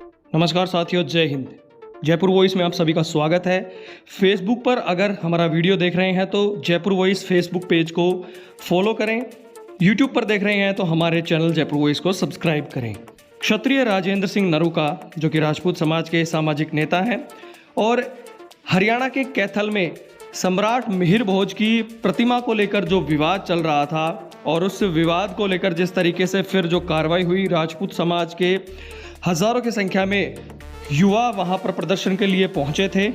नमस्कार साथियों, जय हिंद। जयपुर वॉइस में आप सभी का स्वागत है। फेसबुक पर अगर हमारा वीडियो देख रहे हैं तो जयपुर वॉइस फेसबुक पेज को फॉलो करें। यूट्यूब पर देख रहे हैं तो हमारे चैनल जयपुर वॉइस को सब्सक्राइब करें। क्षत्रिय राजेंद्र सिंह नरूका, जो कि राजपूत समाज के सामाजिक नेता हैं, और हरियाणा के कैथल में सम्राट मिहिर भोज की प्रतिमा को लेकर जो विवाद चल रहा था और उस विवाद को लेकर जिस तरीके से फिर जो कार्रवाई हुई, राजपूत समाज के हजारों की संख्या में युवा वहां पर प्रदर्शन के लिए पहुंचे थे,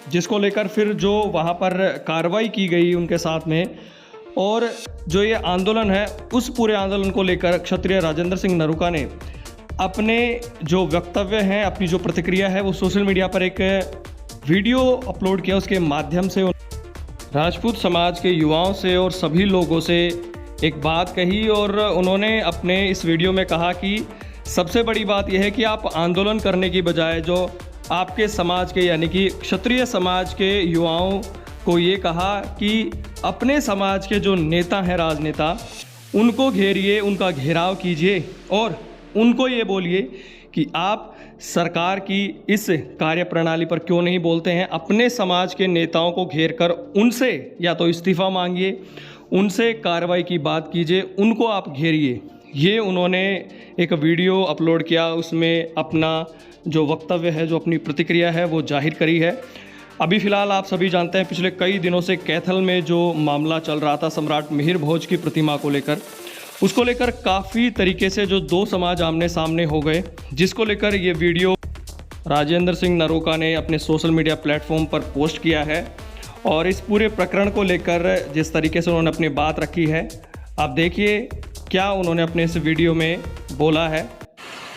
जिसको लेकर फिर जो वहां पर कार्रवाई की गई उनके साथ में, और जो ये आंदोलन है उस पूरे आंदोलन को लेकर क्षत्रिय राजेंद्र सिंह नरूका ने अपने जो वक्तव्य हैं, अपनी जो प्रतिक्रिया है, वो सोशल मीडिया पर एक वीडियो अपलोड किया। उसके माध्यम से राजपूत समाज के युवाओं से और सभी लोगों से एक बात कही, और उन्होंने अपने इस वीडियो में कहा कि सबसे बड़ी बात यह है कि आप आंदोलन करने की बजाय जो आपके समाज के यानी कि क्षत्रिय समाज के युवाओं को ये कहा कि अपने समाज के जो नेता हैं, राजनेता, उनको घेरिए, उनका घेराव कीजिए और उनको ये बोलिए कि आप सरकार की इस कार्यप्रणाली पर क्यों नहीं बोलते हैं। अपने समाज के नेताओं को घेर कर उनसे या तो इस्तीफ़ा मांगिए, उनसे कार्रवाई की बात कीजिए, उनको आप घेरिए। ये उन्होंने एक वीडियो अपलोड किया, उसमें अपना जो वक्तव्य है, जो अपनी प्रतिक्रिया है, वो जाहिर करी है। अभी फ़िलहाल आप सभी जानते हैं पिछले कई दिनों से कैथल में जो मामला चल रहा था सम्राट मिहिर भोज की प्रतिमा को लेकर, उसको लेकर काफ़ी तरीके से जो दो समाज आमने सामने हो गए, जिसको लेकर ये वीडियो राजेंद्र सिंह नरूका ने अपने सोशल मीडिया प्लेटफॉर्म पर पोस्ट किया है। और इस पूरे प्रकरण को लेकर जिस तरीके से उन्होंने अपनी बात रखी है, आप देखिए क्या उन्होंने अपने इस वीडियो में बोला है।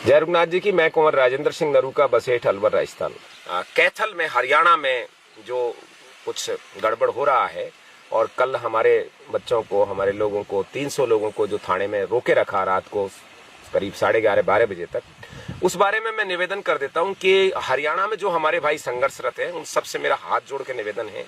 जय रघुनाथ जी की। मैं कुंवर राजेंद्र सिंह नरूका, बसेठ, अलवर, राजस्थान। कैथल में, हरियाणा में जो कुछ गड़बड़ हो रहा है, और कल हमारे बच्चों को, हमारे लोगों को, 300 लोगों को जो थाने में रोके रखा रात को करीब 11:30-12 बजे तक, उस बारे में मैं निवेदन कर देता हूं कि हरियाणा में जो हमारे भाई संघर्षरत हैं, उन सबसे मेरा हाथ जोड़ के निवेदन है,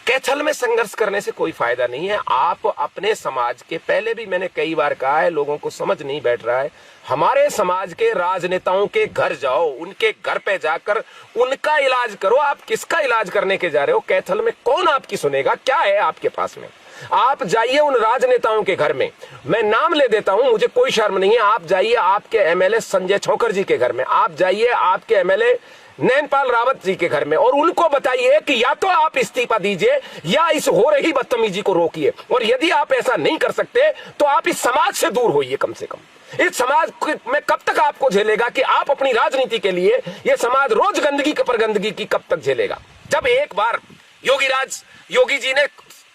कैथल में संघर्ष करने से कोई फायदा नहीं है। आप अपने समाज के, पहले भी मैंने कई बार कहा है, लोगों को समझ नहीं बैठ रहा है, हमारे समाज के राजनेताओं के घर जाओ, उनके घर पे जाकर उनका इलाज करो। आप किसका इलाज करने के जा रहे हो? कैथल में कौन आपकी सुनेगा? क्या है आपके पास में? आप जाइए उन राजनेताओं के घर में, मैं नाम ले देता हूं, मुझे कोई शर्म नहीं है। आप जाइए आपके एमएलए संजय छोकर जी के घर में, आप जाइए आपके एमएलए नैनपाल रावत जी के घर में, और उनको बताइए कि या तो आप इस्तीफा दीजिए या इस हो रही बदतमीजी को रोकिए। और यदि आप ऐसा नहीं कर सकते तो आप इस समाज से दूर होइए। कम से कम इस समाज में कब तक आपको झेलेगा कि आप अपनी राजनीति के लिए ये समाज रोज गंदगी पर गंदगी की कब तक झेलेगा? जब एक बार योगी जी ने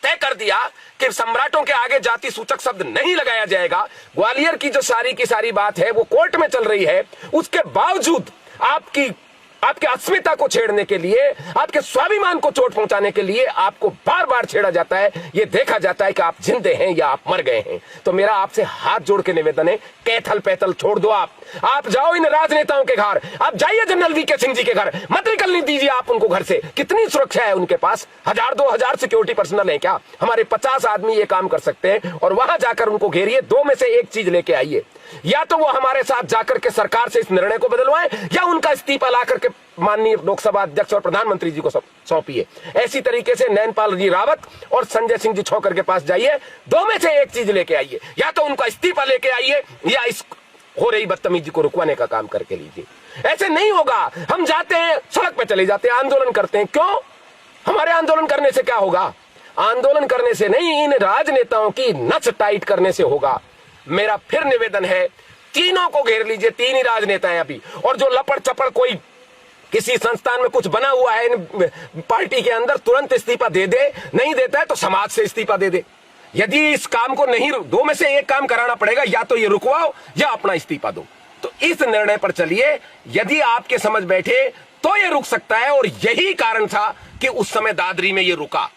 तय कर दिया कि सम्राटों के आगे जाति सूचक शब्द नहीं लगाया जाएगा, ग्वालियर की जो सारी की सारी बात है वो कोर्ट में चल रही है, उसके बावजूद आपके अस्मिता को छेड़ने के लिए, आपके स्वाभिमान को चोट पहुंचाने के लिए आपको बार बार छेड़ा जाता है। यह देखा जाता है कि आप जिंदे हैं या आप मर गए हैं। तो मेरा आपसे हाथ जोड़ के निवेदन है, कैथल पैथल छोड़ दो। आप जाओ इन राजनेताओं के घर, आप जाइए जनरल वीके सिंह जी के घर, मत निकलने दीजिए आप उनको घर से। कितनी सुरक्षा है उनके पास? 1000-2000 सिक्योरिटी पर्सनल है क्या? हमारे 50 आदमी ये काम कर सकते हैं। और वहां जाकर उनको घेरिए, दो में से एक चीज लेके आइए, या तो वो हमारे साथ जाकर के सरकार से इस निर्णय को बदलवाएं, या उनका इस्तीफा ला करके माननीय लोकसभा अध्यक्ष और प्रधानमंत्री जी को सौंपिए। ऐसी तरीके से नैनपाल जी रावत और संजय सिंह जी छोकर के पास जाइए, दो में से एक चीज लेके आइए, या तो उनका इस्तीफा लेके आइए या इस हो रही बदतमीजी को रुकवाने का काम करके लीजिए। ऐसे नहीं होगा। हम जाते हैं, सड़क पे चले जाते हैं, आंदोलन करते हैं। क्यों? हमारे आंदोलन करने से क्या होगा? आंदोलन करने से नहीं, इन राजनेताओं की नस टाइट करने से होगा। मेरा फिर निवेदन है, तीनों को घेर लीजिए, तीन ही राजनेता हैं अभी, और जो लपड़ चपड़ कोई किसी संस्थान में कुछ बना हुआ है पार्टी के अंदर, तुरंत इस्तीफा दे दे, नहीं देता है तो समाज से इस्तीफा दे दे। यदि इस काम को नहीं, दो में से एक काम कराना पड़ेगा, या तो ये रुकवाओ या अपना इस्तीफा दो। तो इस निर्णय पर चलिए, यदि आपके समझ बैठे तो ये रुक सकता है। और यही कारण था कि उस समय दादरी में ये रुका।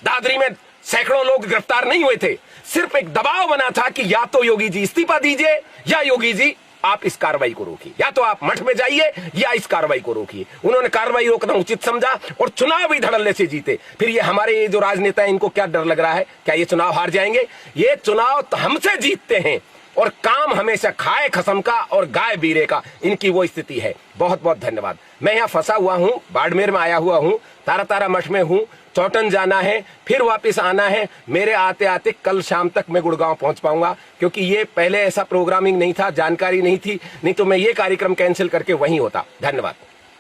दादरी में सैकड़ों लोग गिरफ्तार नहीं हुए थे, सिर्फ एक दबाव बना था कि या तो योगी जी इस्तीफा दीजिए या योगी जी आप इस कार्रवाई को रोकिए, या तो आप मठ में जाइए या इस कार्रवाई को रोकिए। उन्होंने कार्रवाई रोकना उचित समझा और चुनाव भी धड़ल्ले से जीते। फिर ये हमारे जो राजनेता हैं, इनको क्या डर लग रहा है? क्या ये चुनाव हार जाएंगे? ये चुनाव हमसे जीतते हैं और काम हमेशा खाए खसम का और गाय बीरे का, इनकी वो स्थिति है। बहुत बहुत धन्यवाद। मैं यहाँ फंसा हुआ हूँ, बाड़मेर में आया हुआ हूँ, तारा मठ में हूँ, चौटन जाना है, फिर वापस आना है। मेरे आते आते कल शाम तक मैं गुड़गांव पहुंच पाऊंगा, क्योंकि ये पहले ऐसा प्रोग्रामिंग नहीं था, जानकारी नहीं थी, नहीं तो मैं ये कार्यक्रम कैंसिल करके वहीं होता। धन्यवाद।